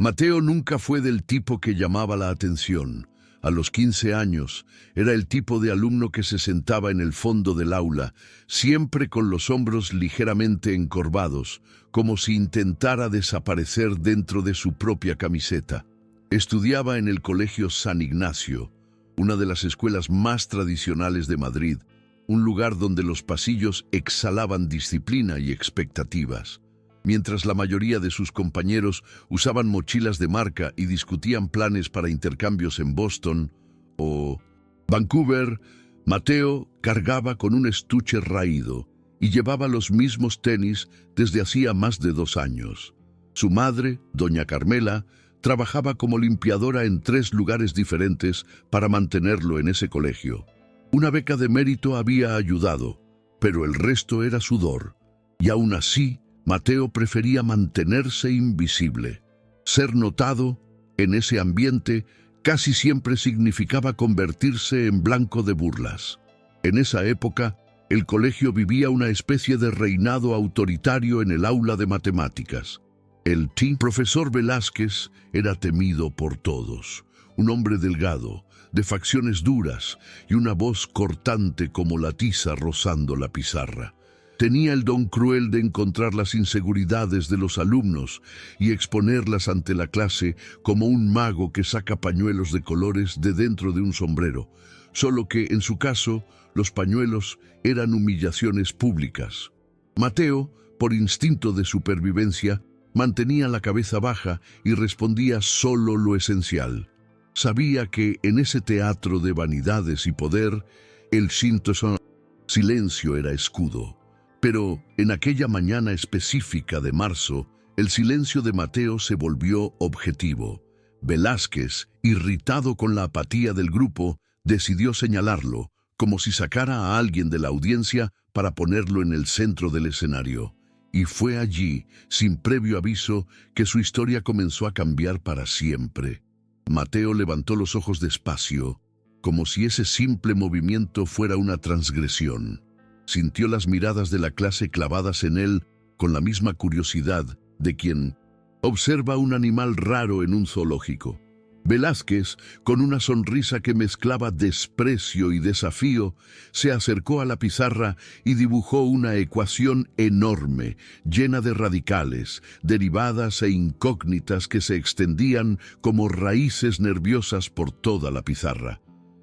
Mateo nunca fue del tipo que llamaba la atención. A los 15 años, era el tipo de alumno que se sentaba en el fondo del aula, siempre con los hombros ligeramente encorvados, como si intentara desaparecer dentro de su propia camiseta. Estudiaba en el Colegio San Ignacio, una de las escuelas más tradicionales de Madrid, un lugar donde los pasillos exhalaban disciplina y expectativas. Mientras la mayoría de sus compañeros usaban mochilas de marca y discutían planes para intercambios en Boston o Vancouver, Mateo cargaba con un estuche raído y llevaba los mismos tenis desde hacía más de 2 años. Su madre, doña Carmela, trabajaba como limpiadora en 3 lugares diferentes para mantenerlo en ese colegio. Una beca de mérito había ayudado, pero el resto era sudor, y aún así, Mateo prefería mantenerse invisible. Ser notado en ese ambiente casi siempre significaba convertirse en blanco de burlas. En esa época, el colegio vivía una especie de reinado autoritario en el aula de matemáticas. El profesor Velázquez era temido por todos. Un hombre delgado, de facciones duras y una voz cortante como la tiza rozando la pizarra. Tenía el don cruel de encontrar las inseguridades de los alumnos y exponerlas ante la clase como un mago que saca pañuelos de colores de dentro de un sombrero, solo que, en su caso, los pañuelos eran humillaciones públicas. Mateo, por instinto de supervivencia, mantenía la cabeza baja y respondía solo lo esencial. Sabía que en ese teatro de vanidades y poder, el silencio era escudo. Pero en aquella mañana específica de marzo, el silencio de Mateo se volvió objetivo. Velázquez, irritado con la apatía del grupo, decidió señalarlo, como si sacara a alguien de la audiencia para ponerlo en el centro del escenario. Y fue allí, sin previo aviso, que su historia comenzó a cambiar para siempre. Mateo levantó los ojos despacio, como si ese simple movimiento fuera una transgresión. Sintió las miradas de la clase clavadas en él con la misma curiosidad de quien observa un animal raro en un zoológico. Velázquez, con una sonrisa que mezclaba desprecio y desafío, se acercó a la pizarra y dibujó una ecuación enorme, llena de radicales, derivadas e incógnitas que se extendían como raíces nerviosas por toda la pizarra.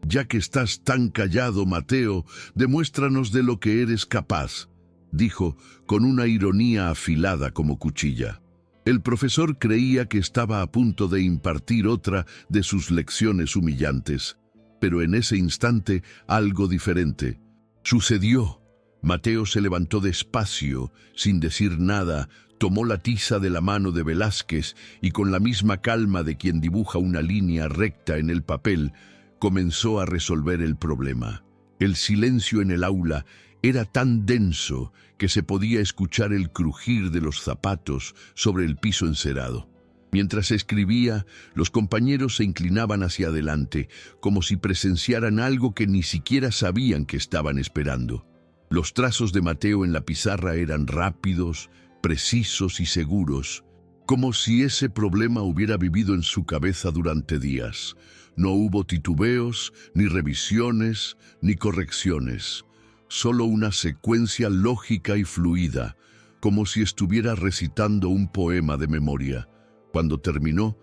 «Ya que estás tan callado, Mateo, demuéstranos de lo que eres capaz», dijo con una ironía afilada como cuchilla. El profesor creía que estaba a punto de impartir otra de sus lecciones humillantes, pero en ese instante algo diferente sucedió. Mateo se levantó despacio, sin decir nada, tomó la tiza de la mano de Velázquez y con la misma calma de quien dibuja una línea recta en el papel, comenzó a resolver el problema. El silencio en el aula era tan denso que se podía escuchar el crujir de los zapatos sobre el piso encerado. Mientras escribía, los compañeros se inclinaban hacia adelante, como si presenciaran algo que ni siquiera sabían que estaban esperando. Los trazos de Mateo en la pizarra eran rápidos, precisos y seguros, como si ese problema hubiera vivido en su cabeza durante días. No hubo titubeos, ni revisiones, ni correcciones. Solo una secuencia lógica y fluida, como si estuviera recitando un poema de memoria. Cuando terminó,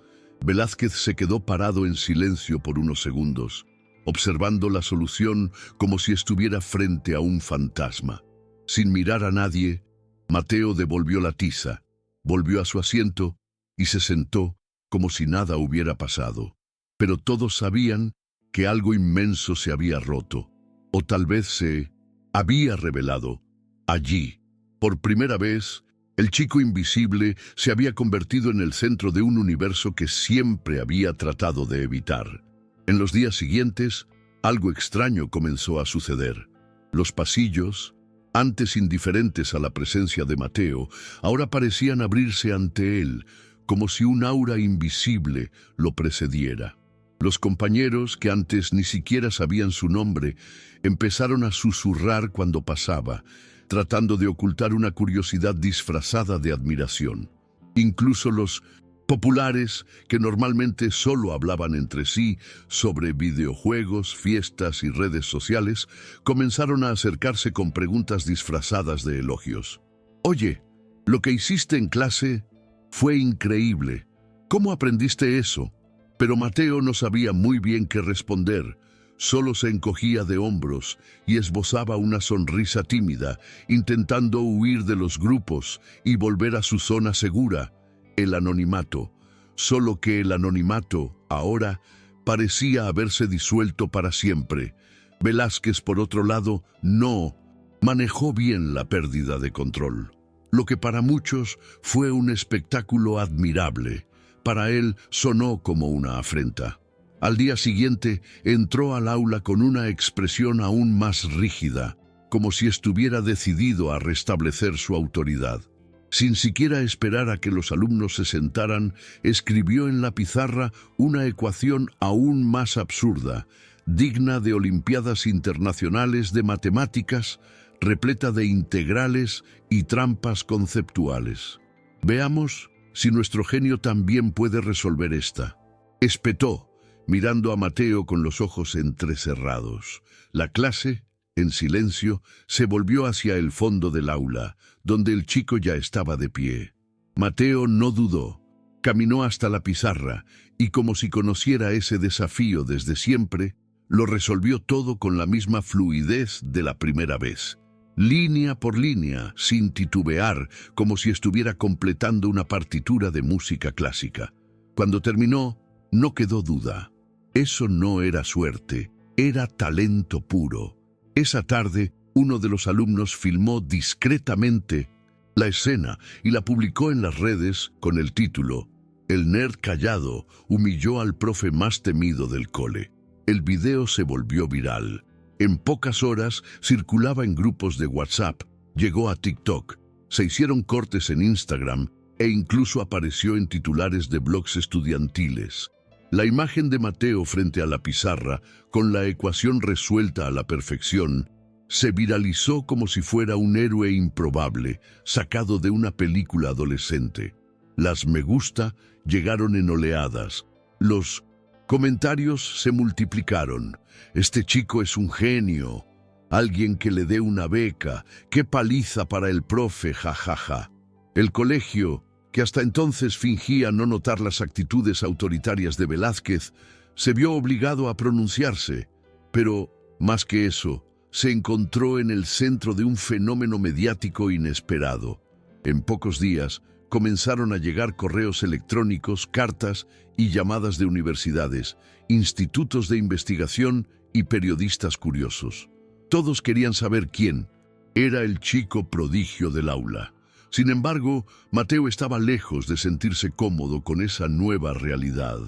Velázquez se quedó parado en silencio por unos segundos, observando la solución como si estuviera frente a un fantasma. Sin mirar a nadie, Mateo devolvió la tiza, volvió a su asiento y se sentó como si nada hubiera pasado. Pero todos sabían que algo inmenso se había roto, o tal vez se había revelado. Allí, por primera vez, el chico invisible se había convertido en el centro de un universo que siempre había tratado de evitar. En los días siguientes, algo extraño comenzó a suceder. Los pasillos, antes indiferentes a la presencia de Mateo, ahora parecían abrirse ante él, como si un aura invisible lo precediera. Los compañeros, que antes ni siquiera sabían su nombre, empezaron a susurrar cuando pasaba, tratando de ocultar una curiosidad disfrazada de admiración. Incluso los populares que normalmente solo hablaban entre sí sobre videojuegos, fiestas y redes sociales, comenzaron a acercarse con preguntas disfrazadas de elogios. Oye, lo que hiciste en clase fue increíble. ¿Cómo aprendiste eso? Pero Mateo no sabía muy bien qué responder. Solo se encogía de hombros y esbozaba una sonrisa tímida, intentando huir de los grupos y volver a su zona segura, el anonimato. Solo que el anonimato, ahora, parecía haberse disuelto para siempre. Velázquez, por otro lado, no manejó bien la pérdida de control. Lo que para muchos fue un espectáculo admirable, para él sonó como una afrenta. Al día siguiente entró al aula con una expresión aún más rígida, como si estuviera decidido a restablecer su autoridad. Sin siquiera esperar a que los alumnos se sentaran, escribió en la pizarra una ecuación aún más absurda, digna de Olimpiadas Internacionales de Matemáticas, repleta de integrales y trampas conceptuales. Veamos si nuestro genio también puede resolver esta. Espetó, mirando a Mateo con los ojos entrecerrados. La clase, en silencio, se volvió hacia el fondo del aula, donde el chico ya estaba de pie. Mateo no dudó. Caminó hasta la pizarra y, como si conociera ese desafío desde siempre, lo resolvió todo con la misma fluidez de la primera vez. Línea por línea, sin titubear, como si estuviera completando una partitura de música clásica. Cuando terminó, no quedó duda. Eso no era suerte, era talento puro. Esa tarde, uno de los alumnos filmó discretamente la escena y la publicó en las redes con el título «El nerd callado humilló al profe más temido del cole». El video se volvió viral. En pocas horas circulaba en grupos de WhatsApp, llegó a TikTok, se hicieron cortes en Instagram e incluso apareció en titulares de blogs estudiantiles. La imagen de Mateo frente a la pizarra, con la ecuación resuelta a la perfección, se viralizó como si fuera un héroe improbable, sacado de una película adolescente. Las me gusta llegaron en oleadas. Los comentarios se multiplicaron. Este chico es un genio. Alguien que le dé una beca. ¡Qué paliza para el profe! ¡Ja! El colegio, que hasta entonces fingía no notar las actitudes autoritarias de Velázquez, se vio obligado a pronunciarse. Pero, más que eso, se encontró en el centro de un fenómeno mediático inesperado. En pocos días, comenzaron a llegar correos electrónicos, cartas y llamadas de universidades, institutos de investigación y periodistas curiosos. Todos querían saber quién era el chico prodigio del aula. Sin embargo, Mateo estaba lejos de sentirse cómodo con esa nueva realidad.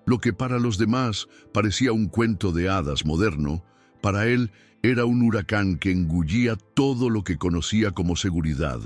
Lo que para los demás parecía un cuento de hadas moderno, para él era un huracán que engullía todo lo que conocía como seguridad.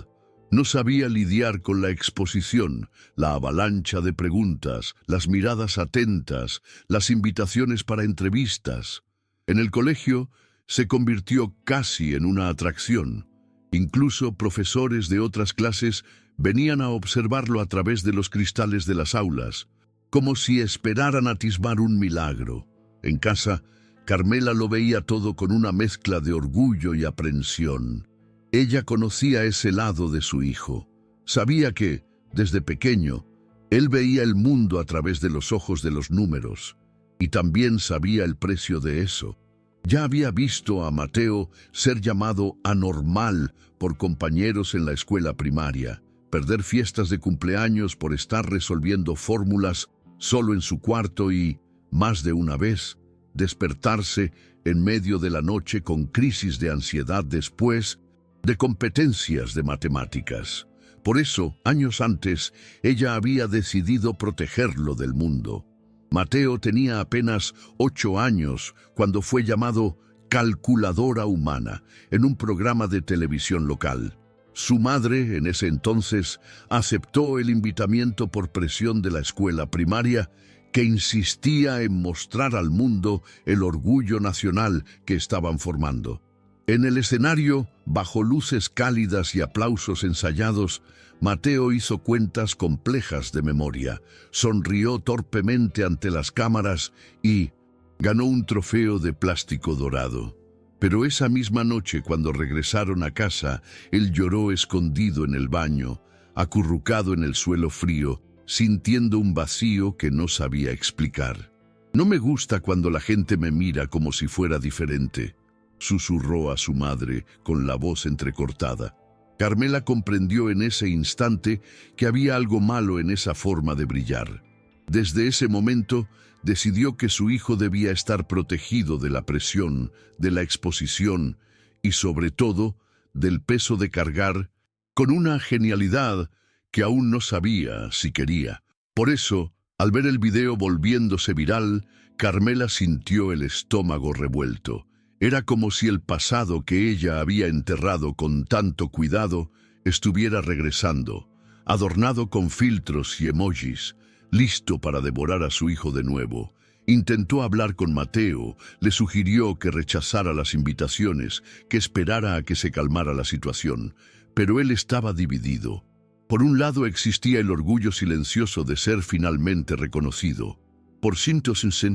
No sabía lidiar con la exposición, la avalancha de preguntas, las miradas atentas, las invitaciones para entrevistas. En el colegio se convirtió casi en una atracción. Incluso profesores de otras clases venían a observarlo a través de los cristales de las aulas, como si esperaran atisbar un milagro. En casa, Carmela lo veía todo con una mezcla de orgullo y aprensión. Ella conocía ese lado de su hijo. Sabía que, desde pequeño, él veía el mundo a través de los ojos de los números, y también sabía el precio de eso. Ya había visto a Mateo ser llamado anormal por compañeros en la escuela primaria, perder fiestas de cumpleaños por estar resolviendo fórmulas solo en su cuarto y, más de una vez, despertarse en medio de la noche con crisis de ansiedad después de competencias de matemáticas. Por eso, años antes, ella había decidido protegerlo del mundo. Mateo tenía apenas 8 años cuando fue llamado calculadora humana en un programa de televisión local. Su madre, en ese entonces, aceptó el invitamiento por presión de la escuela primaria, que insistía en mostrar al mundo el orgullo nacional que estaban formando. En el escenario, bajo luces cálidas y aplausos ensayados, Mateo hizo cuentas complejas de memoria, sonrió torpemente ante las cámaras y ganó un trofeo de plástico dorado. Pero esa misma noche, cuando regresaron a casa, él lloró escondido en el baño, acurrucado en el suelo frío, sintiendo un vacío que no sabía explicar. «No me gusta cuando la gente me mira como si fuera diferente», susurró a su madre con la voz entrecortada. Carmela comprendió en ese instante que había algo malo en esa forma de brillar. Desde ese momento, decidió que su hijo debía estar protegido de la presión, de la exposición y, sobre todo, del peso de cargar con una genialidad que aún no sabía si quería. Por eso, al ver el video volviéndose viral, Carmela sintió el estómago revuelto. Era como si el pasado que ella había enterrado con tanto cuidado estuviera regresando, adornado con filtros y emojis, listo para devorar a su hijo de nuevo. Intentó hablar con Mateo, le sugirió que rechazara las invitaciones, que esperara a que se calmara la situación, pero él estaba dividido. Por un lado existía el orgullo silencioso de ser finalmente reconocido. Por síntesis,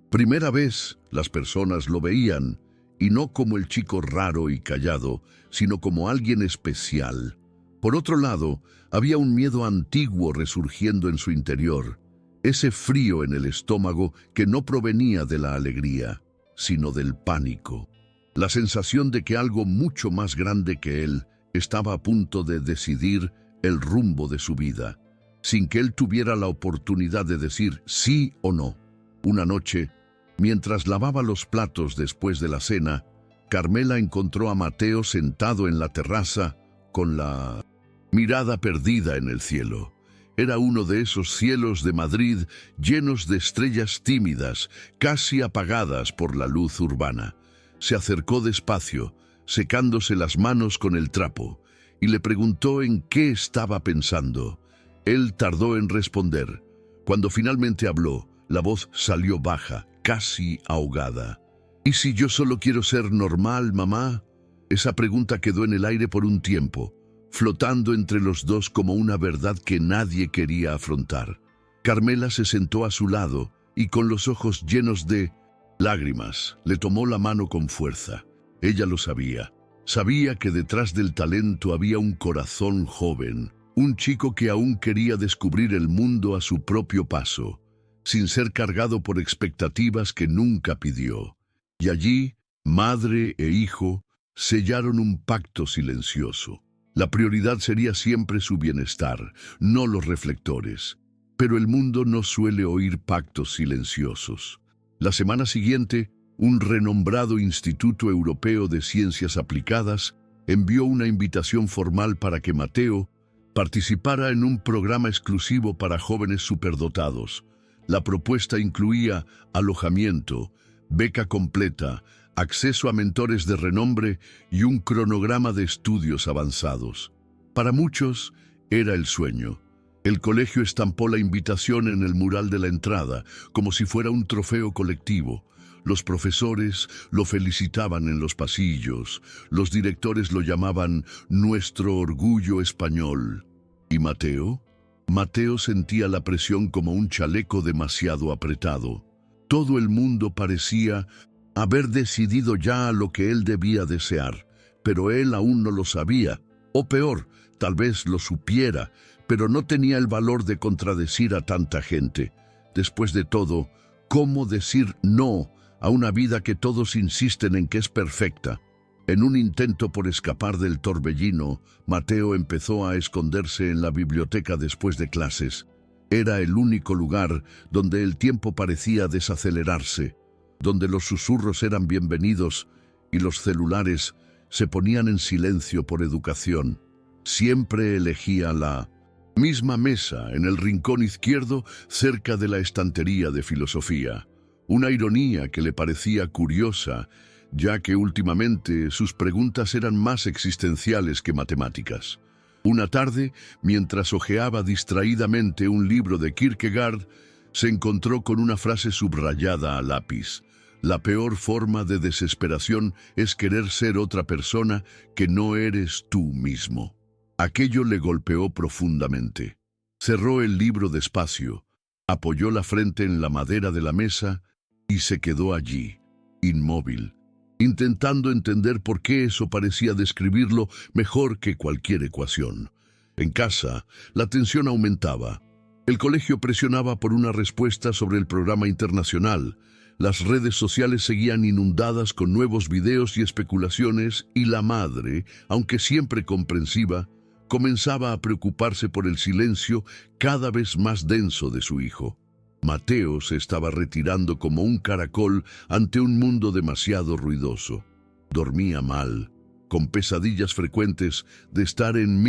primera vez las personas lo veían, y no como el chico raro y callado, sino como alguien especial. Por otro lado, había un miedo antiguo resurgiendo en su interior, ese frío en el estómago que no provenía de la alegría, sino del pánico. La sensación de que algo mucho más grande que él estaba a punto de decidir el rumbo de su vida, sin que él tuviera la oportunidad de decir sí o no. Una noche, mientras lavaba los platos después de la cena, Carmela encontró a Mateo sentado en la terraza con la mirada perdida en el cielo. Era uno de esos cielos de Madrid llenos de estrellas tímidas, casi apagadas por la luz urbana. Se acercó despacio, secándose las manos con el trapo, y le preguntó en qué estaba pensando. Él tardó en responder. Cuando finalmente habló, la voz salió baja, casi ahogada. «¿Y si yo solo quiero ser normal, mamá?» Esa pregunta quedó en el aire por un tiempo, flotando entre los dos como una verdad que nadie quería afrontar. Carmela se sentó a su lado y con los ojos llenos de lágrimas le tomó la mano con fuerza. Ella lo sabía. Sabía que detrás del talento había un corazón joven, un chico que aún quería descubrir el mundo a su propio paso, sin ser cargado por expectativas que nunca pidió. Y allí, madre e hijo sellaron un pacto silencioso. La prioridad sería siempre su bienestar, no los reflectores. Pero el mundo no suele oír pactos silenciosos. La semana siguiente, un renombrado Instituto Europeo de Ciencias Aplicadas envió una invitación formal para que Mateo participara en un programa exclusivo para jóvenes superdotados. La propuesta incluía alojamiento, beca completa, acceso a mentores de renombre y un cronograma de estudios avanzados. Para muchos, era el sueño. El colegio estampó la invitación en el mural de la entrada, como si fuera un trofeo colectivo. Los profesores lo felicitaban en los pasillos, los directores lo llamaban nuestro orgullo español. ¿Y Mateo? Mateo sentía la presión como un chaleco demasiado apretado. Todo el mundo parecía haber decidido ya lo que él debía desear, pero él aún no lo sabía, o peor, tal vez lo supiera, pero no tenía el valor de contradecir a tanta gente. Después de todo, ¿cómo decir no a una vida que todos insisten en que es perfecta? En un intento por escapar del torbellino, Mateo empezó a esconderse en la biblioteca después de clases. Era el único lugar donde el tiempo parecía desacelerarse, donde los susurros eran bienvenidos y los celulares se ponían en silencio por educación. Siempre elegía la misma mesa en el rincón izquierdo cerca de la estantería de filosofía. Una ironía que le parecía curiosa, ya que últimamente sus preguntas eran más existenciales que matemáticas. Una tarde, mientras hojeaba distraídamente un libro de Kierkegaard, se encontró con una frase subrayada a lápiz. La peor forma de desesperación es querer ser otra persona que no eres tú mismo. Aquello le golpeó profundamente. Cerró el libro despacio, apoyó la frente en la madera de la mesa y se quedó allí, inmóvil, intentando entender por qué eso parecía describirlo mejor que cualquier ecuación. En casa, la tensión aumentaba. El colegio presionaba por una respuesta sobre el programa internacional. Las redes sociales seguían inundadas con nuevos videos y especulaciones, y la madre, aunque siempre comprensiva, comenzaba a preocuparse por el silencio cada vez más denso de su hijo. Mateo se estaba retirando como un caracol ante un mundo demasiado ruidoso. Dormía mal, con pesadillas frecuentes de estar en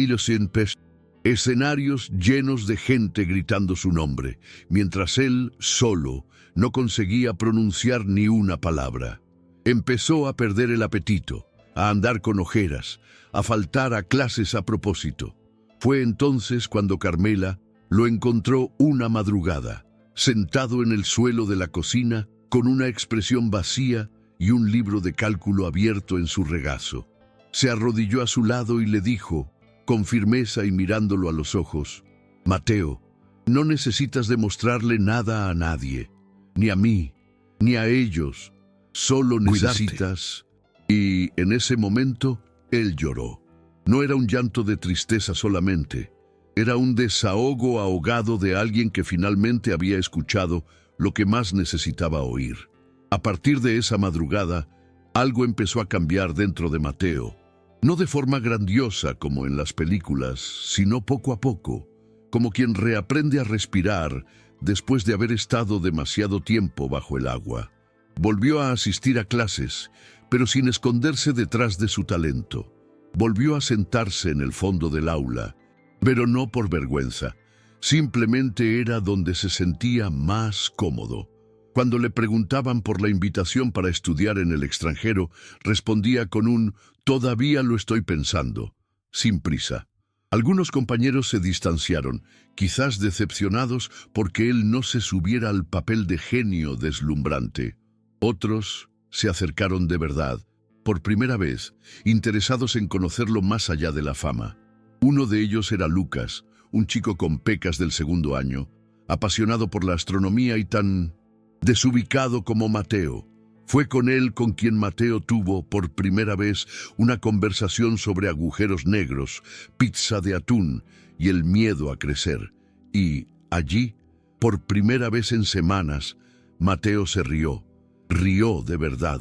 escenarios llenos de gente gritando su nombre, mientras él, solo, no conseguía pronunciar ni una palabra. Empezó a perder el apetito, a andar con ojeras, a faltar a clases a propósito. Fue entonces cuando Carmela lo encontró una madrugada, sentado en el suelo de la cocina, con una expresión vacía y un libro de cálculo abierto en su regazo. Se arrodilló a su lado y le dijo, con firmeza y mirándolo a los ojos: «Mateo, no necesitas demostrarle nada a nadie, ni a mí, ni a ellos. Solo necesitas...» Y en ese momento, él lloró. No era un llanto de tristeza solamente. Era un desahogo ahogado de alguien que finalmente había escuchado lo que más necesitaba oír. A partir de esa madrugada, algo empezó a cambiar dentro de Mateo. No de forma grandiosa como en las películas, sino poco a poco, como quien reaprende a respirar después de haber estado demasiado tiempo bajo el agua. Volvió a asistir a clases, pero sin esconderse detrás de su talento. Volvió a sentarse en el fondo del aula, pero no por vergüenza. Simplemente era donde se sentía más cómodo. Cuando le preguntaban por la invitación para estudiar en el extranjero, respondía con un «todavía lo estoy pensando», sin prisa. Algunos compañeros se distanciaron, quizás decepcionados porque él no se subiera al papel de genio deslumbrante. Otros se acercaron de verdad, por primera vez, interesados en conocerlo más allá de la fama. Uno de ellos era Lucas, un chico con pecas del segundo año, apasionado por la astronomía y tan desubicado como Mateo. Fue con él con quien Mateo tuvo por primera vez una conversación sobre agujeros negros, pizza de atún y el miedo a crecer. Y allí, por primera vez en semanas, Mateo se rió. Rió de verdad.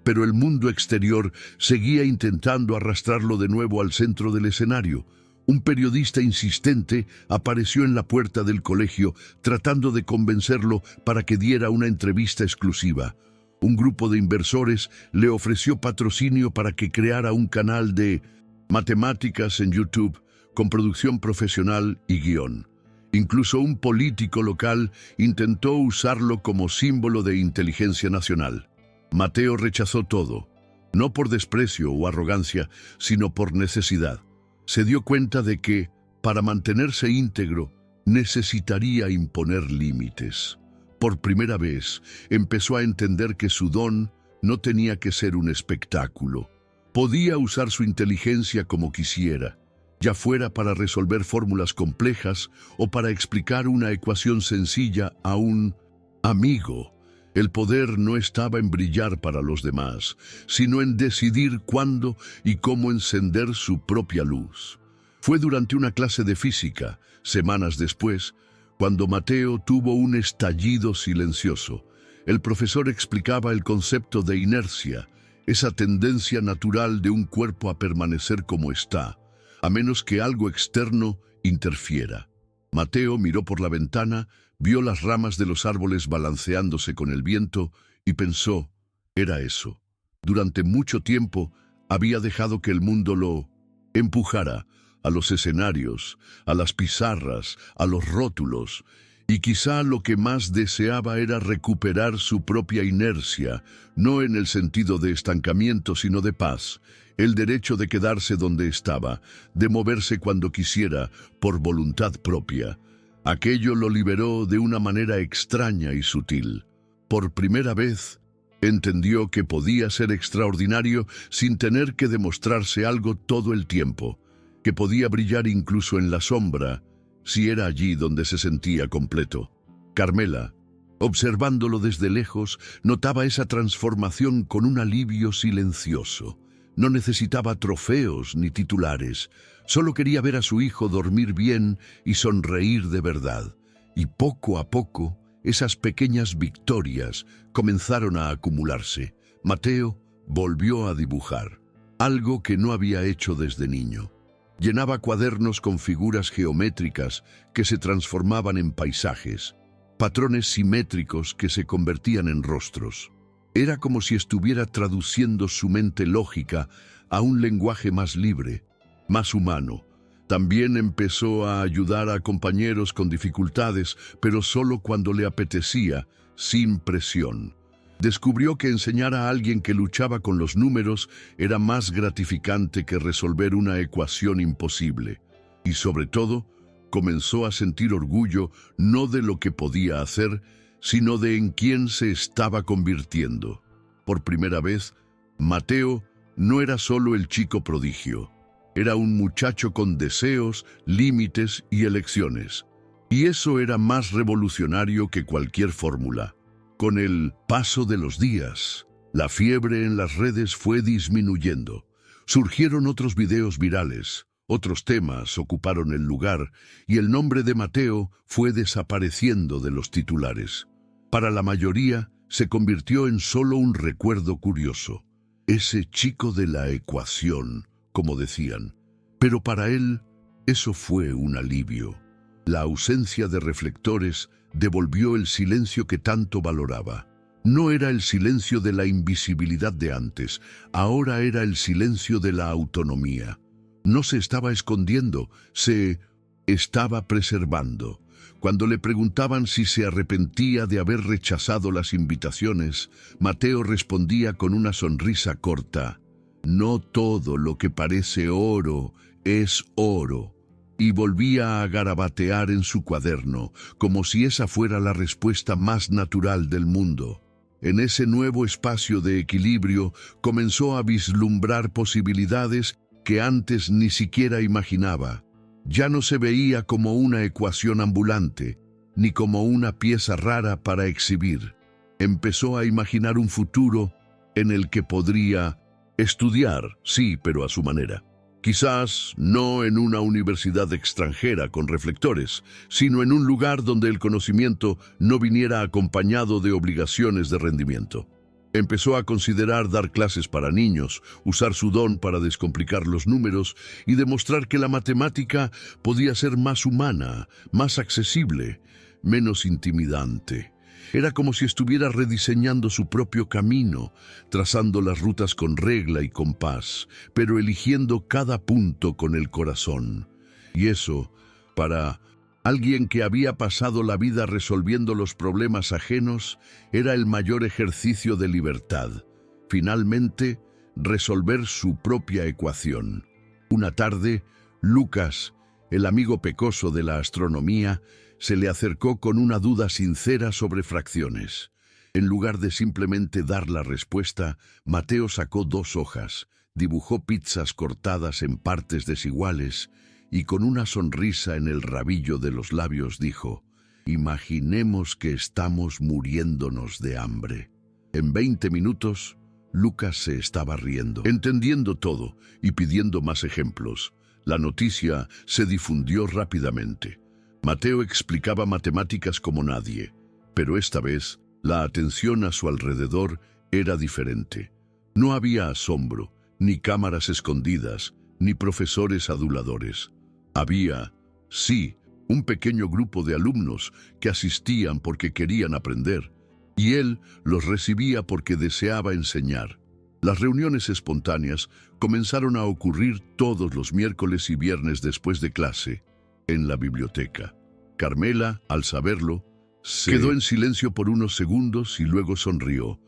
Pero el mundo exterior seguía intentando arrastrarlo de nuevo al centro del escenario. Un periodista insistente apareció en la puerta del colegio tratando de convencerlo para que diera una entrevista exclusiva. Un grupo de inversores le ofreció patrocinio para que creara un canal de matemáticas en YouTube con producción profesional y guión. Incluso un político local intentó usarlo como símbolo de inteligencia nacional. Mateo rechazó todo, no por desprecio o arrogancia, sino por necesidad. Se dio cuenta de que, para mantenerse íntegro, necesitaría imponer límites. Por primera vez, empezó a entender que su don no tenía que ser un espectáculo. Podía usar su inteligencia como quisiera, ya fuera para resolver fórmulas complejas o para explicar una ecuación sencilla a un amigo. El poder no estaba en brillar para los demás, sino en decidir cuándo y cómo encender su propia luz. Fue durante una clase de física, semanas después, cuando Mateo tuvo un estallido silencioso. El profesor explicaba el concepto de inercia, esa tendencia natural de un cuerpo a permanecer como está, a menos que algo externo interfiera. Mateo miró por la ventana, vio las ramas de los árboles balanceándose con el viento y pensó, era eso. Durante mucho tiempo había dejado que el mundo lo empujara a los escenarios, a las pizarras, a los rótulos, y quizá lo que más deseaba era recuperar su propia inercia, no en el sentido de estancamiento sino de paz, el derecho de quedarse donde estaba, de moverse cuando quisiera, por voluntad propia. Aquello lo liberó de una manera extraña y sutil. Por primera vez, Entendió que podía ser extraordinario sin tener que demostrarse algo todo el tiempo, que podía brillar incluso en la sombra, si era allí donde se sentía completo. Carmela, observándolo desde lejos, notaba esa transformación con un alivio silencioso. No necesitaba trofeos ni titulares, solo quería ver a su hijo dormir bien y sonreír de verdad. Y poco a poco, esas pequeñas victorias comenzaron a acumularse. Mateo volvió a dibujar, algo que no había hecho desde niño. Llenaba cuadernos con figuras geométricas que se transformaban en paisajes, patrones simétricos que se convertían en rostros. Era como si estuviera traduciendo su mente lógica a un lenguaje más libre, más humano. También empezó a ayudar a compañeros con dificultades, pero solo cuando le apetecía, sin presión. Descubrió que enseñar a alguien que luchaba con los números era más gratificante que resolver una ecuación imposible. Y sobre todo, comenzó a sentir orgullo no de lo que podía hacer, sino de en quién se estaba convirtiendo. Por primera vez, Mateo no era solo el chico prodigio. Era un muchacho con deseos, límites y elecciones. Y eso era más revolucionario que cualquier fórmula. Con el paso de los días, la fiebre en las redes fue disminuyendo. Surgieron otros videos virales, otros temas ocuparon el lugar y el nombre de Mateo fue desapareciendo de los titulares. Para la mayoría, se convirtió en solo un recuerdo curioso. Ese chico de la ecuación, como decían. Pero para él, eso fue un alivio. La ausencia de reflectores devolvió el silencio que tanto valoraba. No era el silencio de la invisibilidad de antes, ahora era el silencio de la autonomía. No se estaba escondiendo, se estaba preservando. Cuando le preguntaban si se arrepentía de haber rechazado las invitaciones, Mateo respondía con una sonrisa corta: «No todo lo que parece oro es oro». Y volvía a garabatear en su cuaderno, como si esa fuera la respuesta más natural del mundo. En ese nuevo espacio de equilibrio comenzó a vislumbrar posibilidades que antes ni siquiera imaginaba. Ya no se veía como una ecuación ambulante, ni como una pieza rara para exhibir. Empezó a imaginar un futuro en el que podría estudiar, sí, pero a su manera. Quizás no en una universidad extranjera con reflectores, sino en un lugar donde el conocimiento no viniera acompañado de obligaciones de rendimiento. Empezó a considerar dar clases para niños, usar su don para descomplicar los números y demostrar que la matemática podía ser más humana, más accesible, menos intimidante. Era como si estuviera rediseñando su propio camino, trazando las rutas con regla y compás, pero eligiendo cada punto con el corazón. Y eso, para alguien que había pasado la vida resolviendo los problemas ajenos, era el mayor ejercicio de libertad. Finalmente, resolver su propia ecuación. Una tarde, Lucas, el amigo pecoso de la astronomía, se le acercó con una duda sincera sobre fracciones. En lugar de simplemente dar la respuesta, Mateo sacó 2 hojas, dibujó pizzas cortadas en partes desiguales y con una sonrisa en el rabillo de los labios dijo: «Imaginemos que estamos muriéndonos de hambre». En 20 minutos, Lucas se estaba riendo, entendiendo todo y pidiendo más ejemplos. La noticia se difundió rápidamente. Mateo explicaba matemáticas como nadie, pero esta vez la atención a su alrededor era diferente. No había asombro, ni cámaras escondidas, ni profesores aduladores. Había, sí, un pequeño grupo de alumnos que asistían porque querían aprender, y él los recibía porque deseaba enseñar. Las reuniones espontáneas comenzaron a ocurrir todos los miércoles y viernes después de clase, en la biblioteca. Carmela, al saberlo, quedó en silencio por unos segundos y luego sonrió.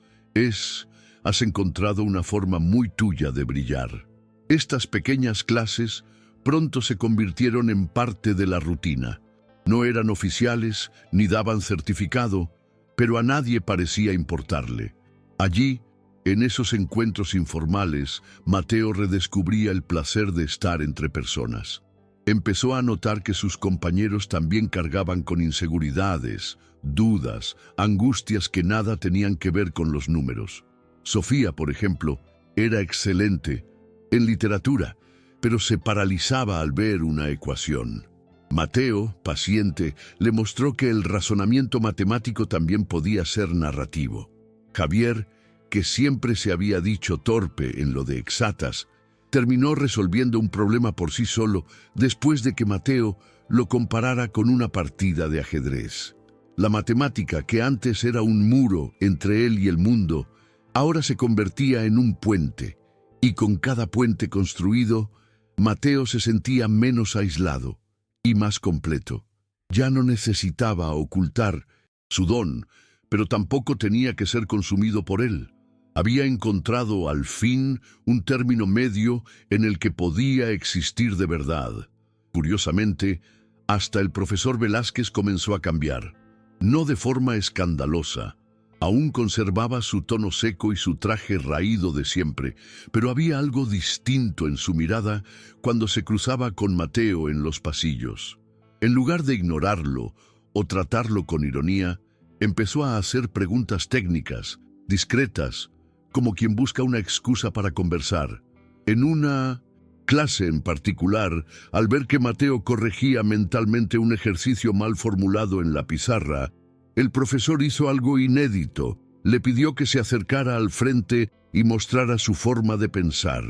Has encontrado una forma muy tuya de brillar. Estas pequeñas clases pronto se convirtieron en parte de la rutina. No eran oficiales ni daban certificado, pero a nadie parecía importarle. Allí, en esos encuentros informales, Mateo redescubría el placer de estar entre personas. Empezó a notar que sus compañeros también cargaban con inseguridades, dudas, angustias que nada tenían que ver con los números. Sofía, por ejemplo, era excelente en literatura, pero se paralizaba al ver una ecuación. Mateo, paciente, le mostró que el razonamiento matemático también podía ser narrativo. Javier, que siempre se había dicho torpe en lo de exatas, terminó resolviendo un problema por sí solo después de que Mateo lo comparara con una partida de ajedrez. La matemática, que antes era un muro entre él y el mundo, ahora se convertía en un puente, y con cada puente construido, Mateo se sentía menos aislado y más completo. Ya no necesitaba ocultar su don, pero tampoco tenía que ser consumido por él. Había encontrado al fin un término medio en el que podía existir de verdad. Curiosamente, hasta el profesor Velázquez comenzó a cambiar. No de forma escandalosa. Aún conservaba su tono seco y su traje raído de siempre, pero había algo distinto en su mirada cuando se cruzaba con Mateo en los pasillos. En lugar de ignorarlo o tratarlo con ironía, empezó a hacer preguntas técnicas, discretas, como quien busca una excusa para conversar. En una clase en particular, al ver que Mateo corregía mentalmente un ejercicio mal formulado en la pizarra, el profesor hizo algo inédito. Le pidió que se acercara al frente y mostrara su forma de pensar.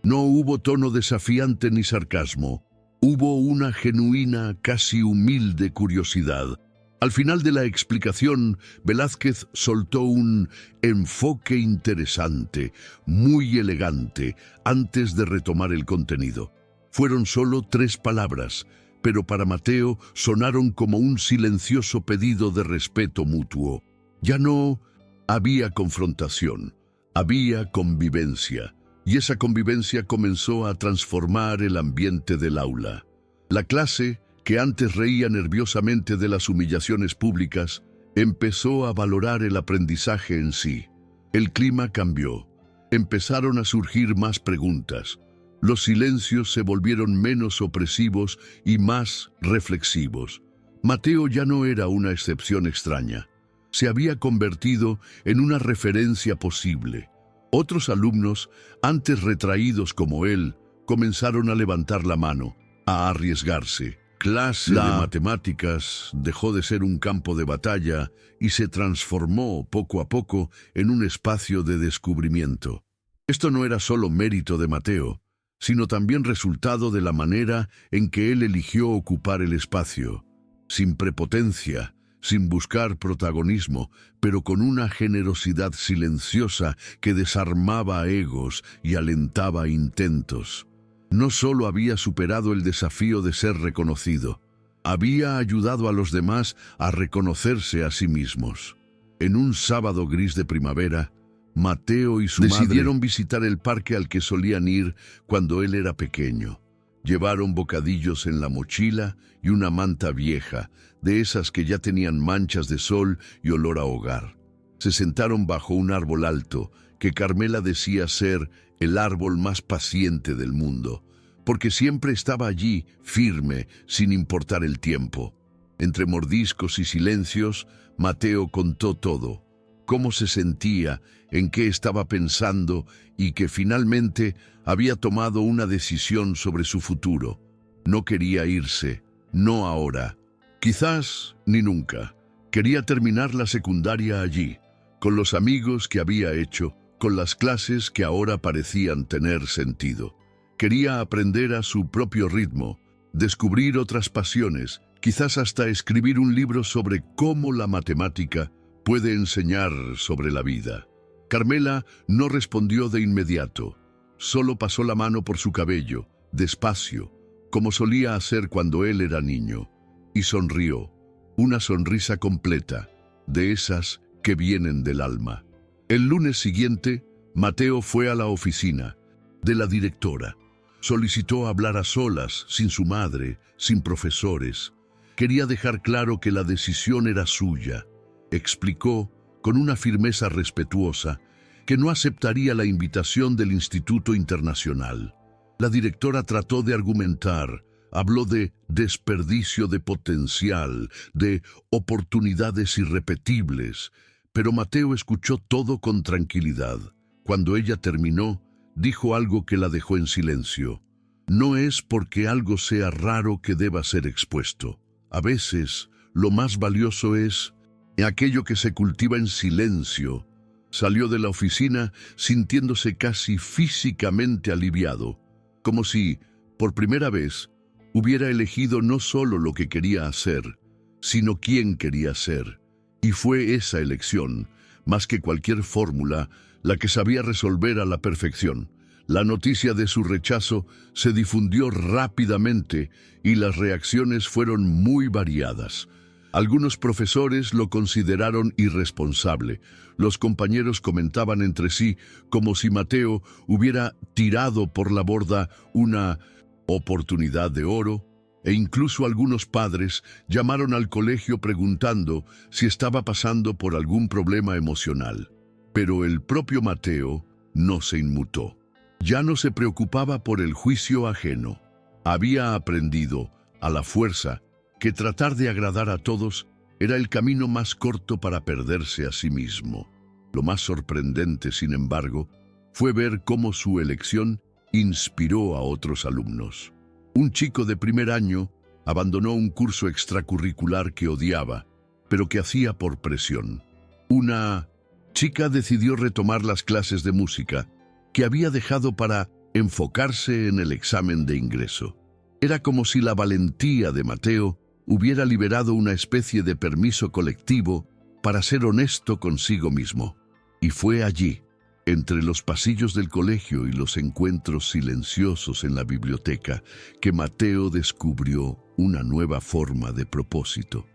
No hubo tono desafiante ni sarcasmo. Hubo una genuina, casi humilde curiosidad. Al final de la explicación, Velázquez soltó un enfoque interesante, muy elegante, antes de retomar el contenido. Fueron solo 3 palabras, pero para Mateo sonaron como un silencioso pedido de respeto mutuo. Ya no había confrontación, había convivencia, y esa convivencia comenzó a transformar el ambiente del aula. La clase, que antes reía nerviosamente de las humillaciones públicas, empezó a valorar el aprendizaje en sí. El clima cambió. Empezaron a surgir más preguntas. Los silencios se volvieron menos opresivos y más reflexivos. Mateo ya no era una excepción extraña. Se había convertido en una referencia posible. Otros alumnos, antes retraídos como él, comenzaron a levantar la mano, a arriesgarse. Clase de matemáticas dejó de ser un campo de batalla y se transformó poco a poco en un espacio de descubrimiento. Esto no era solo mérito de Mateo, sino también resultado de la manera en que él eligió ocupar el espacio, sin prepotencia, sin buscar protagonismo, pero con una generosidad silenciosa que desarmaba egos y alentaba intentos. No solo había superado el desafío de ser reconocido, había ayudado a los demás a reconocerse a sí mismos. En un sábado gris de primavera, Mateo y su madre decidieron visitar el parque al que solían ir cuando él era pequeño. Llevaron bocadillos en la mochila y una manta vieja, de esas que ya tenían manchas de sol y olor a hogar. Se sentaron bajo un árbol alto, que Carmela decía ser el árbol más paciente del mundo, porque siempre estaba allí, firme, sin importar el tiempo. Entre mordiscos y silencios, Mateo contó todo: cómo se sentía, en qué estaba pensando y que finalmente había tomado una decisión sobre su futuro. No quería irse, no ahora, quizás ni nunca. Quería terminar la secundaria allí, con los amigos que había hecho, con las clases que ahora parecían tener sentido. Quería aprender a su propio ritmo, descubrir otras pasiones, quizás hasta escribir un libro sobre cómo la matemática puede enseñar sobre la vida. Carmela no respondió de inmediato. Solo pasó la mano por su cabello, despacio, como solía hacer cuando él era niño, y sonrió, una sonrisa completa, de esas que vienen del alma. El lunes siguiente, Mateo fue a la oficina de la directora. Solicitó hablar a solas, sin su madre, sin profesores. Quería dejar claro que la decisión era suya. Explicó, con una firmeza respetuosa, que no aceptaría la invitación del Instituto Internacional. La directora trató de argumentar, habló de desperdicio de potencial, de oportunidades irrepetibles, pero Mateo escuchó todo con tranquilidad. Cuando ella terminó, dijo algo que la dejó en silencio. No es porque algo sea raro que deba ser expuesto. A veces, lo más valioso es aquello que se cultiva en silencio. Salió de la oficina sintiéndose casi físicamente aliviado, como si, por primera vez, hubiera elegido no solo lo que quería hacer, sino quién quería ser. Y fue esa elección, más que cualquier fórmula, la que sabía resolver a la perfección. La noticia de su rechazo se difundió rápidamente y las reacciones fueron muy variadas. Algunos profesores lo consideraron irresponsable. Los compañeros comentaban entre sí como si Mateo hubiera tirado por la borda una oportunidad de oro, e incluso algunos padres llamaron al colegio preguntando si estaba pasando por algún problema emocional. Pero el propio Mateo no se inmutó. Ya no se preocupaba por el juicio ajeno. Había aprendido, a la fuerza, que tratar de agradar a todos era el camino más corto para perderse a sí mismo. Lo más sorprendente, sin embargo, fue ver cómo su elección inspiró a otros alumnos. Un chico de primer año abandonó un curso extracurricular que odiaba, pero que hacía por presión. Una chica decidió retomar las clases de música que había dejado para enfocarse en el examen de ingreso. Era como si la valentía de Mateo hubiera liberado una especie de permiso colectivo para ser honesto consigo mismo. Y fue allí, entre los pasillos del colegio y los encuentros silenciosos en la biblioteca, que Mateo descubrió una nueva forma de propósito.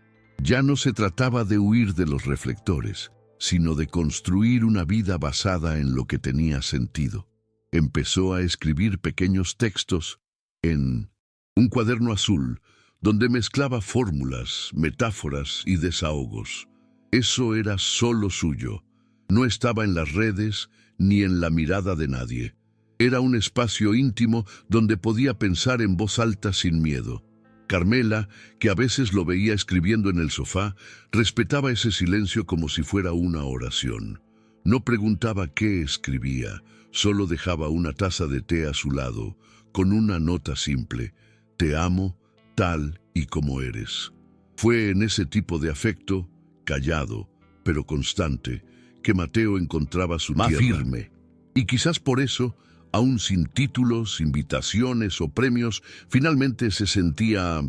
Ya no se trataba de huir de los reflectores, sino de construir una vida basada en lo que tenía sentido. Empezó a escribir pequeños textos en un cuaderno azul, donde mezclaba fórmulas, metáforas y desahogos. Eso era solo suyo. No estaba en las redes ni en la mirada de nadie. Era un espacio íntimo donde podía pensar en voz alta sin miedo. Carmela, que a veces lo veía escribiendo en el sofá, respetaba ese silencio como si fuera una oración. No preguntaba qué escribía, solo dejaba una taza de té a su lado, con una nota simple: «Te amo, tal y como eres». Fue en ese tipo de afecto, callado, pero constante, que Mateo encontraba su tierra. Más firme. Y quizás por eso, aún sin títulos, invitaciones o premios, finalmente se sentía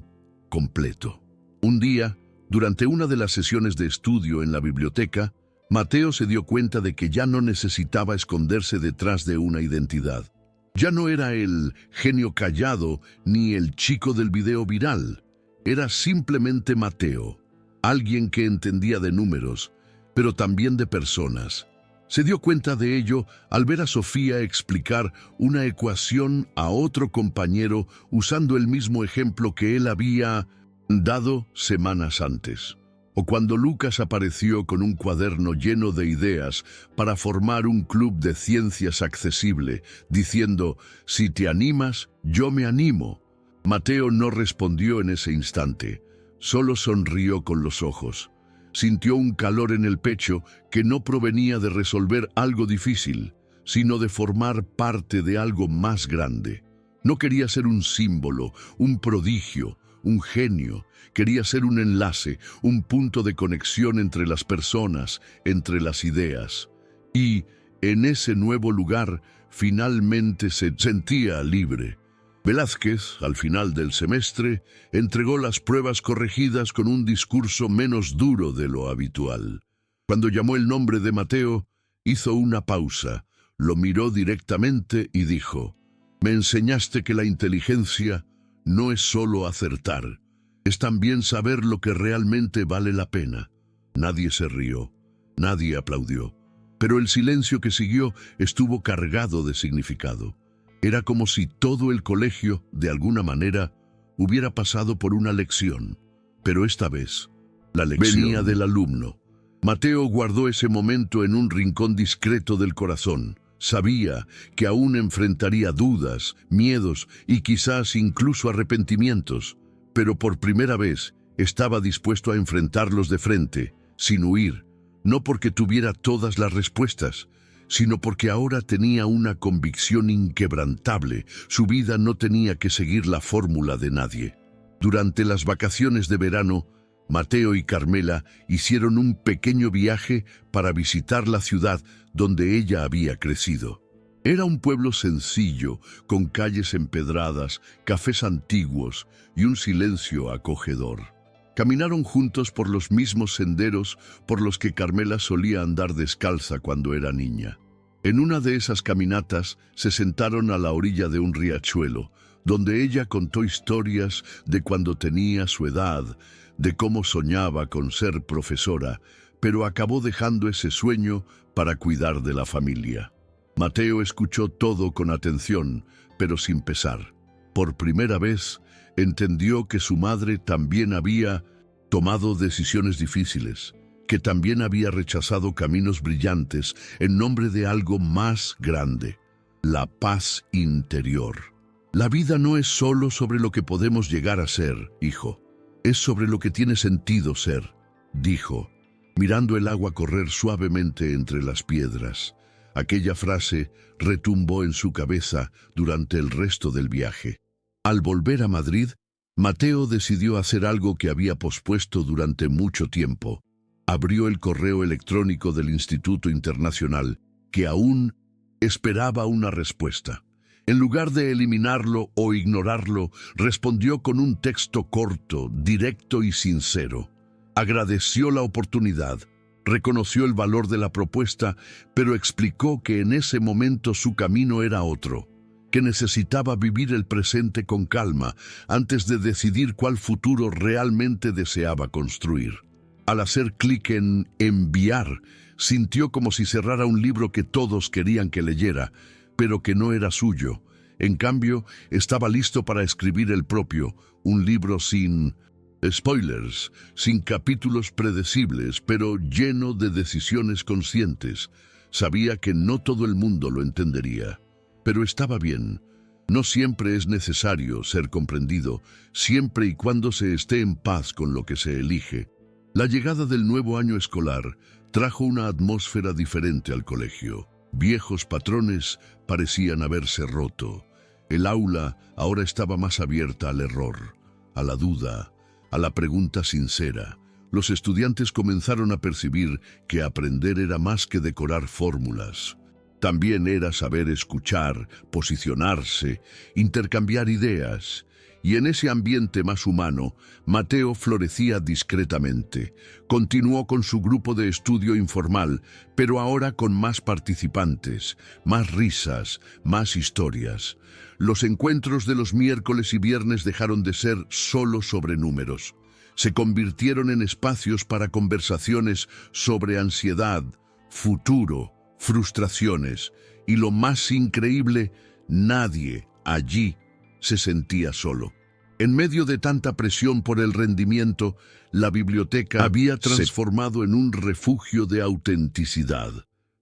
completo. Un día, durante una de las sesiones de estudio en la biblioteca, Mateo se dio cuenta de que ya no necesitaba esconderse detrás de una identidad. Ya no era el genio callado ni el chico del video viral. Era simplemente Mateo, alguien que entendía de números, pero también de personas. Se dio cuenta de ello al ver a Sofía explicar una ecuación a otro compañero usando el mismo ejemplo que él había dado semanas antes. O cuando Lucas apareció con un cuaderno lleno de ideas para formar un club de ciencias accesible, diciendo: «Si te animas, yo me animo». Mateo no respondió en ese instante, solo sonrió con los ojos. Sintió un calor en el pecho que no provenía de resolver algo difícil, sino de formar parte de algo más grande. No quería ser un símbolo, un prodigio, un genio. Quería ser un enlace, un punto de conexión entre las personas, entre las ideas. Y en ese nuevo lugar finalmente se sentía libre. Velázquez, al final del semestre, entregó las pruebas corregidas con un discurso menos duro de lo habitual. Cuando llamó el nombre de Mateo, hizo una pausa, lo miró directamente y dijo: «Me enseñaste que la inteligencia no es solo acertar, es también saber lo que realmente vale la pena». Nadie se rió, nadie aplaudió, pero el silencio que siguió estuvo cargado de significado. Era como si todo el colegio, de alguna manera, hubiera pasado por una lección, pero esta vez la lección venía del alumno. Mateo guardó ese momento en un rincón discreto del corazón. Sabía que aún enfrentaría dudas, miedos y quizás incluso arrepentimientos, pero por primera vez estaba dispuesto a enfrentarlos de frente, sin huir, no porque tuviera todas las respuestas, sino porque ahora tenía una convicción inquebrantable. Su vida no tenía que seguir la fórmula de nadie. Durante las vacaciones de verano, Mateo y Carmela hicieron un pequeño viaje para visitar la ciudad donde ella había crecido. Era un pueblo sencillo, con calles empedradas, cafés antiguos y un silencio acogedor. Caminaron juntos por los mismos senderos por los que Carmela solía andar descalza cuando era niña. En una de esas caminatas se sentaron a la orilla de un riachuelo, donde ella contó historias de cuando tenía su edad, de cómo soñaba con ser profesora, pero acabó dejando ese sueño para cuidar de la familia. Mateo escuchó todo con atención, pero sin pesar. Por primera vez, entendió que su madre también había tomado decisiones difíciles, que también había rechazado caminos brillantes en nombre de algo más grande, la paz interior. La vida no es solo sobre lo que podemos llegar a ser, hijo, es sobre lo que tiene sentido ser, dijo, mirando el agua correr suavemente entre las piedras. Aquella frase retumbó en su cabeza durante el resto del viaje. Al volver a Madrid, Mateo decidió hacer algo que había pospuesto durante mucho tiempo. Abrió el correo electrónico del Instituto Internacional, que aún esperaba una respuesta. En lugar de eliminarlo o ignorarlo, respondió con un texto corto, directo y sincero. Agradeció la oportunidad, reconoció el valor de la propuesta, pero explicó que en ese momento su camino era otro, que necesitaba vivir el presente con calma antes de decidir cuál futuro realmente deseaba construir. Al hacer clic en enviar, sintió como si cerrara un libro que todos querían que leyera, pero que no era suyo. En cambio, estaba listo para escribir el propio, un libro sin spoilers, sin capítulos predecibles, pero lleno de decisiones conscientes. Sabía que no todo el mundo lo entendería, pero estaba bien. No siempre es necesario ser comprendido, siempre y cuando se esté en paz con lo que se elige. La llegada del nuevo año escolar trajo una atmósfera diferente al colegio. Viejos patrones parecían haberse roto. El aula ahora estaba más abierta al error, a la duda, a la pregunta sincera. Los estudiantes comenzaron a percibir que aprender era más que decorar fórmulas. También era saber escuchar, posicionarse, intercambiar ideas. Y en ese ambiente más humano, Mateo florecía discretamente. Continuó con su grupo de estudio informal, pero ahora con más participantes, más risas, más historias. Los encuentros de los miércoles y viernes dejaron de ser solo sobre números. Se convirtieron en espacios para conversaciones sobre ansiedad, futuro, frustraciones. Y lo más increíble, nadie allí se sentía solo. En medio de tanta presión por el rendimiento, la biblioteca había transformado en un refugio de autenticidad.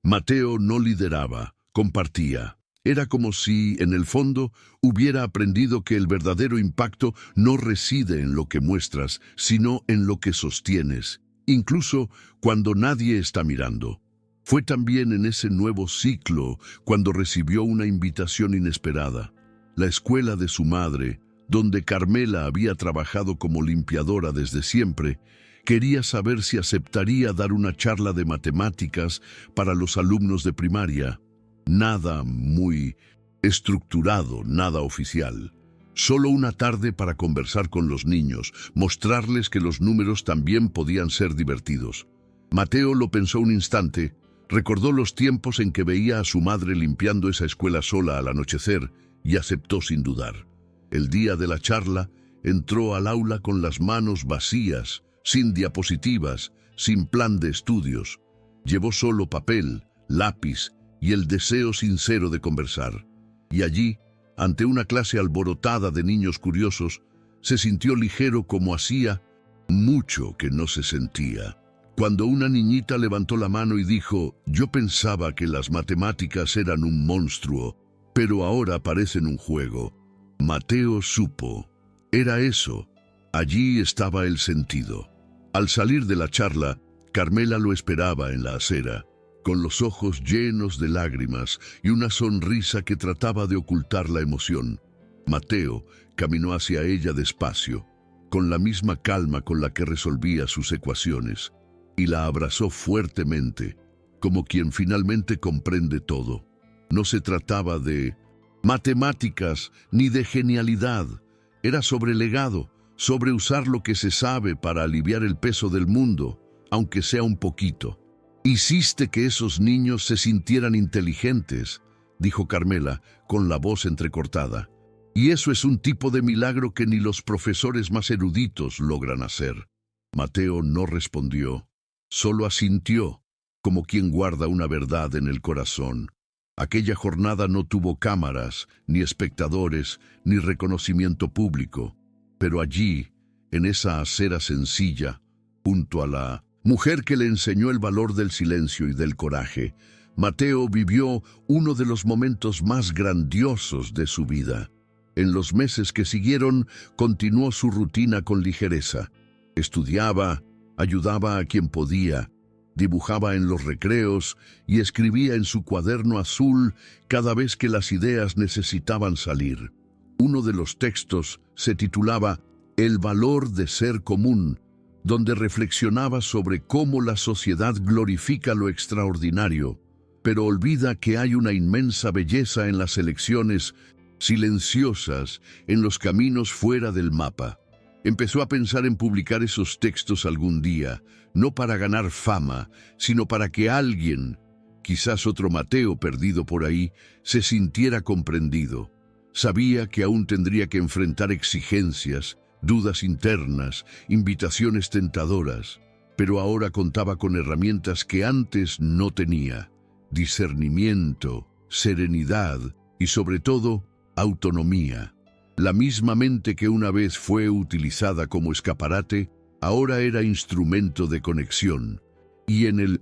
Mateo no lideraba, compartía. Era como si, en el fondo, hubiera aprendido que el verdadero impacto no reside en lo que muestras, sino en lo que sostienes, incluso cuando nadie está mirando. Fue también en ese nuevo ciclo cuando recibió una invitación inesperada. La escuela de su madre, donde Carmela había trabajado como limpiadora desde siempre, quería saber si aceptaría dar una charla de matemáticas para los alumnos de primaria. Nada muy estructurado, nada oficial. Solo una tarde para conversar con los niños, mostrarles que los números también podían ser divertidos. Mateo lo pensó un instante, recordó los tiempos en que veía a su madre limpiando esa escuela sola al anochecer, y aceptó sin dudar. El día de la charla, entró al aula con las manos vacías, sin diapositivas, sin plan de estudios. Llevó solo papel, lápiz y el deseo sincero de conversar. Y allí, ante una clase alborotada de niños curiosos, se sintió ligero como hacía mucho que no se sentía. Cuando una niñita levantó la mano y dijo, yo pensaba que las matemáticas eran un monstruo, pero ahora parecen un juego. Mateo supo. Era eso. Allí estaba el sentido. Al salir de la charla, Carmela lo esperaba en la acera, con los ojos llenos de lágrimas y una sonrisa que trataba de ocultar la emoción. Mateo caminó hacia ella despacio, con la misma calma con la que resolvía sus ecuaciones, y la abrazó fuertemente, como quien finalmente comprende todo. No se trataba de matemáticas ni de genialidad, era sobre legado, sobre usar lo que se sabe para aliviar el peso del mundo, aunque sea un poquito. «Hiciste que esos niños se sintieran inteligentes», dijo Carmela, con la voz entrecortada. «Y eso es un tipo de milagro que ni los profesores más eruditos logran hacer». Mateo no respondió, solo asintió, como quien guarda una verdad en el corazón. Aquella jornada no tuvo cámaras, ni espectadores, ni reconocimiento público. Pero allí, en esa acera sencilla, junto a la mujer que le enseñó el valor del silencio y del coraje, Mateo vivió uno de los momentos más grandiosos de su vida. En los meses que siguieron, continuó su rutina con ligereza. Estudiaba, ayudaba a quien podía, dibujaba en los recreos y escribía en su cuaderno azul cada vez que las ideas necesitaban salir. Uno de los textos se titulaba El valor de ser común, donde reflexionaba sobre cómo la sociedad glorifica lo extraordinario, pero olvida que hay una inmensa belleza en las elecciones silenciosas, en los caminos fuera del mapa. Empezó a pensar en publicar esos textos algún día, no para ganar fama, sino para que alguien, quizás otro Mateo perdido por ahí, se sintiera comprendido. Sabía que aún tendría que enfrentar exigencias, dudas internas, invitaciones tentadoras, pero ahora contaba con herramientas que antes no tenía: discernimiento, serenidad y, sobre todo, autonomía. La misma mente que una vez fue utilizada como escaparate, ahora era instrumento de conexión. Y en el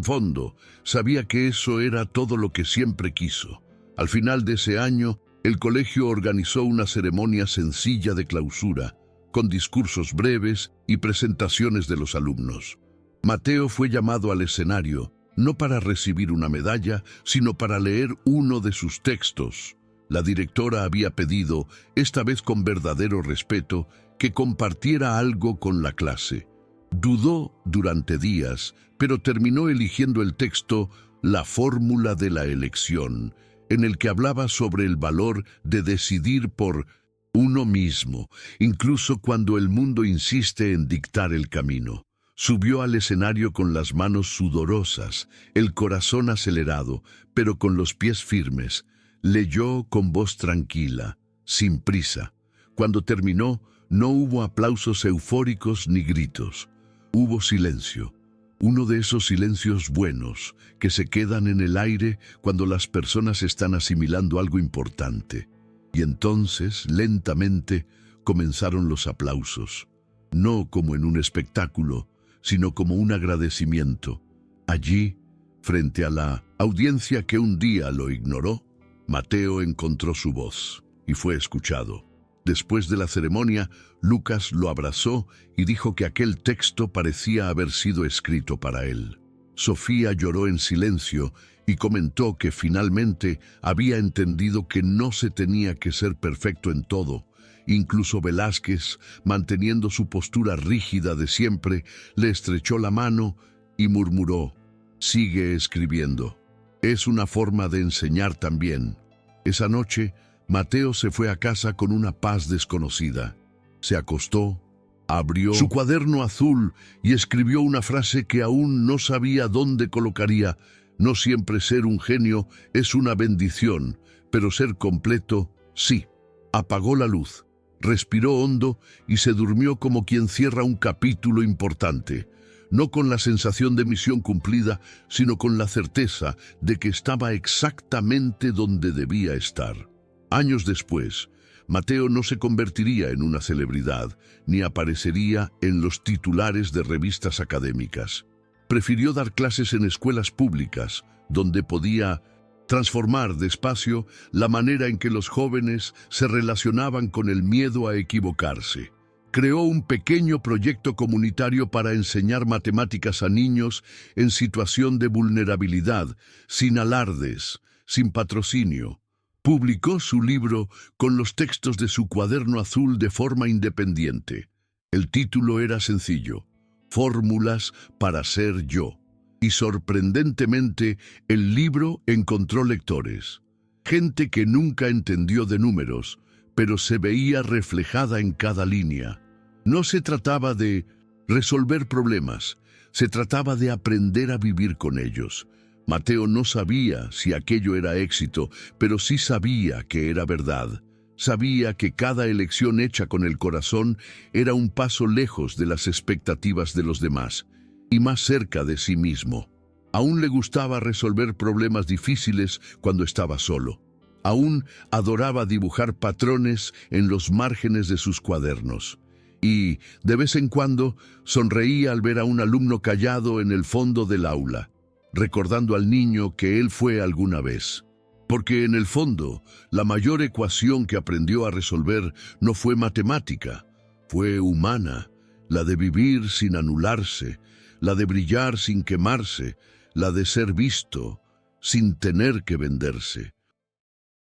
fondo, sabía que eso era todo lo que siempre quiso. Al final de ese año, el colegio organizó una ceremonia sencilla de clausura, con discursos breves y presentaciones de los alumnos. Mateo fue llamado al escenario, no para recibir una medalla, sino para leer uno de sus textos. La directora había pedido, esta vez con verdadero respeto, que compartiera algo con la clase. Dudó durante días, pero terminó eligiendo el texto La fórmula de la elección, en el que hablaba sobre el valor de decidir por uno mismo, incluso cuando el mundo insiste en dictar el camino. Subió al escenario con las manos sudorosas, el corazón acelerado, pero con los pies firmes. Leyó con voz tranquila, sin prisa. Cuando terminó, no hubo aplausos eufóricos ni gritos. Hubo silencio. Uno de esos silencios buenos que se quedan en el aire cuando las personas están asimilando algo importante. Y entonces, lentamente, comenzaron los aplausos. No como en un espectáculo, sino como un agradecimiento. Allí, frente a la audiencia que un día lo ignoró, Mateo encontró su voz y fue escuchado. Después de la ceremonia, Lucas lo abrazó y dijo que aquel texto parecía haber sido escrito para él. Sofía lloró en silencio y comentó que finalmente había entendido que no se tenía que ser perfecto en todo. Incluso Velázquez, manteniendo su postura rígida de siempre, le estrechó la mano y murmuró: «Sigue escribiendo. Es una forma de enseñar también». Esa noche, Mateo se fue a casa con una paz desconocida. Se acostó, abrió su cuaderno azul y escribió una frase que aún no sabía dónde colocaría: «No siempre ser un genio es una bendición, pero ser completo, sí». Apagó la luz, respiró hondo y se durmió como quien cierra un capítulo importante. No con la sensación de misión cumplida, sino con la certeza de que estaba exactamente donde debía estar. Años después, Mateo no se convertiría en una celebridad, ni aparecería en los titulares de revistas académicas. Prefirió dar clases en escuelas públicas, donde podía transformar despacio la manera en que los jóvenes se relacionaban con el miedo a equivocarse. Creó un pequeño proyecto comunitario para enseñar matemáticas a niños en situación de vulnerabilidad, sin alardes, sin patrocinio. Publicó su libro con los textos de su cuaderno azul de forma independiente. El título era sencillo: Fórmulas para ser yo. Y sorprendentemente, el libro encontró lectores. Gente que nunca entendió de números, pero se veía reflejada en cada línea. No se trataba de resolver problemas, se trataba de aprender a vivir con ellos. Mateo no sabía si aquello era éxito, pero sí sabía que era verdad. Sabía que cada elección hecha con el corazón era un paso lejos de las expectativas de los demás y más cerca de sí mismo. Aún le gustaba resolver problemas difíciles cuando estaba solo. Aún adoraba dibujar patrones en los márgenes de sus cuadernos. Y, de vez en cuando, sonreía al ver a un alumno callado en el fondo del aula, recordando al niño que él fue alguna vez. Porque en el fondo, la mayor ecuación que aprendió a resolver no fue matemática, fue humana, la de vivir sin anularse, la de brillar sin quemarse, la de ser visto sin tener que venderse.